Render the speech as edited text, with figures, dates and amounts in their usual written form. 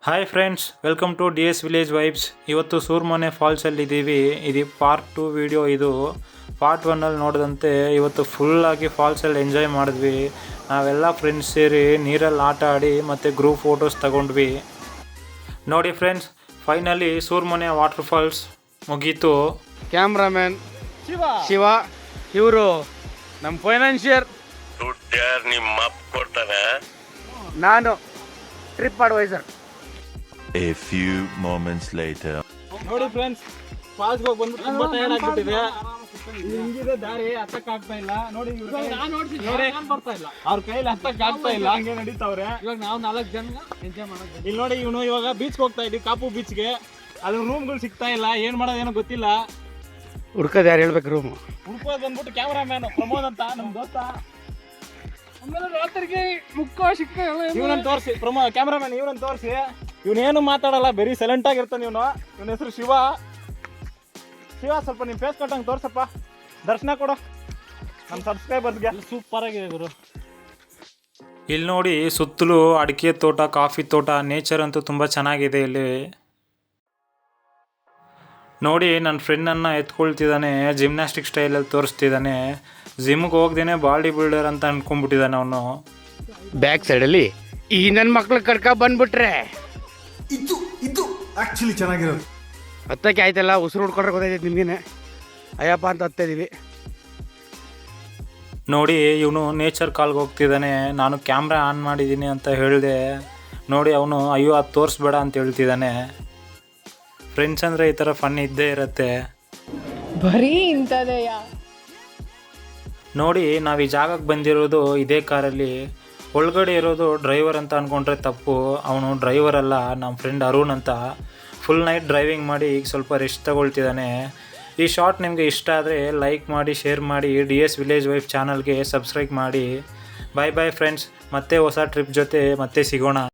Hi friends, welcome to D S village vibes. ಇವತ್ತು ಸೂರ್ಮನೆ ಫಾಲ್ಸಲ್ಲಿದ್ದೀವಿ. ಇದು ಪಾರ್ಟ್ 2 ವಿಡಿಯೋ. ಇದು ಪಾರ್ಟ್ 1ಅಲ್ಲಿ ನೋಡಿದಂತೆ ಇವತ್ತು ಫುಲ್ಲಾಗಿ ಫಾಲ್ಸಲ್ಲಿ ಎಂಜಾಯ್ ಮಾಡಿದ್ವಿ. ನಾವೆಲ್ಲ ಫ್ರೆಂಡ್ಸ್ ಸೇರಿ ನೀರಲ್ಲಿ ಆಟ ಆಡಿ ಮತ್ತು ಗ್ರೂಪ್ ಫೋಟೋಸ್ ತಗೊಂಡ್ವಿ. ನೋಡಿ friends, finally Soormane water falls ಮುಗೀತು. ಕ್ಯಾಮ್ರಾಮನ್ ಶಿವ, ಇವರು ನಮ್ಮ ಫೈನಾನ್ಷಿಯರ್, ನಿಮ್ಮ ಅಪ್ಪ ಕೊಡ್ತಾನೆ, ನಾನು trip advisor. A few moments later. ನೋಡಿ ಫ್ರೆಂಡ್ಸ್, ಫಾಲ್ಸ್ ಹೋಗಿ ಬಂದು ತುಂಬಾ ಟೈರ್ಡ್ ಆಗ್ಬಿಟ್ಟಿದೆ. ಹಿಂಗಿದೆ ದಾರಿ, ಹತ್ತಕ್ ಆಗ್ತಾ ಇಲ್ಲ. ನೋಡಿ ಬರ್ತಾ ಇಲ್ಲ, ಅವ್ರ ಕೈಲಿ ಹತ್ತಕ್ ಆಗ್ತಾ ಇಲ್ಲ, ಹಂಗೆ ನಡೀತಾವ್ರೆ. ಇವಾಗ ನಾವು 4 ಜನ ಎಂಜಾಯ್ ಮಾಡೋದು. ಇಲ್ಲಿ ನೋಡಿ, ಇವನು ಇವಾಗ ಬೀಚ್ಗೆ ಹೋಗ್ತಾ ಇದ್ವಿ, ಕಾಪು ಬೀಚ್ಗೆ. ಅಲ್ಲಿ ರೂಮ್ಗಳು ಸಿಗ್ತಾ ಇಲ್ಲ, ಏನ್ ಮಾಡೋದೇನೋ ಗೊತ್ತಿಲ್ಲ. ಹುಡ್ಕೋದು ಯಾರು ಹೇಳ್ಬೇಕು ರೂಮ್? ಹುಡ್ಕೋದ್ ಬಂದ್ಬಿಟ್ಟು ಕ್ಯಾಮ್ರಾಮ್ಯಾನ್ ಪ್ರಮೋದ್ ಅಂತ ನಮ್ ದೋಸ್ತ. ಇವನನ್ನು ತೋರಿಸಿ, ಕ್ಯಾಮ್ರಾಮ್ಯಾನ್ ಇವನನ್ನು ತೋರಿಸಿ. ಇವನೇನು ಮಾತಾಡಲ್ಲ, ಬರೀ ಸೈಲೆಂಟ್ ಆಗಿರ್ತಾನೆ ಇವನು. ಇವನ ಹೆಸರು ಶಿವ. ಸ್ವಲ್ಪ ನಿಮ್ಮ ಫೇಸ್ ಕಟ್ಟಂಗೆ ತೋರ್ಸಪ್ಪ, ದರ್ಶನ ಕೊಡು ನಮ್ಮ ಸಬ್ಸ್ಕ್ರೈಬರ್ಸ್ಗೆ. ಸೂಪರ್ ಆಗಿದೆ ಗುರು. ಇಲ್ಲಿ ನೋಡಿ, ಸುತ್ತಲೂ ಅಡಿಕೆ ತೋಟ, ಕಾಫಿ ತೋಟ, ನೇಚರ್ ಅಂತೂ ತುಂಬ ಚೆನ್ನಾಗಿದೆ ಇಲ್ಲಿ. ನೋಡಿ, ನನ್ನ ಫ್ರೆಂಡನ್ನು ಎತ್ಕೊಳ್ತಿದ್ದಾನೆ, ಜಿಮ್ನಾಸ್ಟಿಕ್ ಸ್ಟೈಲಲ್ಲಿ ತೋರಿಸ್ತಿದ್ದಾನೆ. ಜಿಮ್ಗೆ ಹೋಗ್ದೇನೆ ಬಾಡಿ ಬಿಲ್ಡರ್ ಅಂತ ಅನ್ಕೊಂಡ್ಬಿಟ್ಟಿದ್ದಾನೆ ಅವನು. ಬ್ಯಾಕ್ ಸೈಡಲ್ಲಿ ಈ ನನ್ನ ಮಕ್ಳು ಕರ್ಕ ಬಂದ್ಬಿಟ್ರೆ ಇದು ಆಕ್ಚುಲಿ ಚೆನ್ನಾಗಿರೋದು. ಹತ್ತಕ್ಕೆ ಆಯ್ತಲ್ಲ, ಉಸಿರು ಹುಡ್ಕೊಂಡ್ರೆ ಗೊತ್ತಾಯ್ತೈತೆ ನಿಮ್ಗೇನೆ. ಅಯ್ಯಪ್ಪ ಅಂತ ಹತ್ತಿದ್ದೀವಿ. ನೋಡಿ, ಇವನು ನೇಚರ್ ಕಾಲ್ಗೆ ಹೋಗ್ತಿದ್ದಾನೆ. ನಾನು ಕ್ಯಾಮ್ರಾ ಆನ್ ಮಾಡಿದ್ದೀನಿ ಅಂತ ಹೇಳಿದೆ. ನೋಡಿ, ಅವನು ಅಯ್ಯೋ ಅದು ತೋರಿಸ್ಬೇಡ ಅಂತ ಹೇಳ್ತಿದ್ದಾನೆ. ಫ್ರೆಂಡ್ಸ್ ಅಂದರೆ ಈ ಥರ ಫನ್ ಇದ್ದೇ ಇರುತ್ತೆ. ಬರೀ ಇಂಥದೆಯಾ? ನೋಡಿ, ನಾವು ಈ ಜಾಗಕ್ಕೆ ಬಂದಿರೋದು ಇದೇ ಕಾರಲ್ಲಿ. ಒಳಗಡೆ ಇರೋದು ಡ್ರೈವರ್ ಅಂತ ಅಂದ್ಕೊಂಡ್ರೆ ತಪ್ಪು. ಅವನು ಡ್ರೈವರ್ ಅಲ್ಲ, ನಮ್ಮ ಫ್ರೆಂಡ್ ಅರುಣ್ ಅಂತ. ಫುಲ್ ನೈಟ್ ಡ್ರೈವಿಂಗ್ ಮಾಡಿ ಈಗ ಸ್ವಲ್ಪ ರೆಸ್ಟ್ ತಗೊಳ್ತಿದ್ದಾನೆ. ಈ ಶಾರ್ಟ್ ನಿಮಗೆ ಇಷ್ಟ ಆದರೆ ಲೈಕ್ ಮಾಡಿ, ಶೇರ್ ಮಾಡಿ, ಡಿ ಎಸ್ ವಿಲೇಜ್ ವೈಫ್ ಚಾನಲ್ಗೆ ಸಬ್ಸ್ಕ್ರೈಬ್ ಮಾಡಿ. ಬಾಯ್ ಬಾಯ್ ಫ್ರೆಂಡ್ಸ್, ಮತ್ತೆ ಹೊಸ ಟ್ರಿಪ್ ಜೊತೆ ಮತ್ತೆ ಸಿಗೋಣ.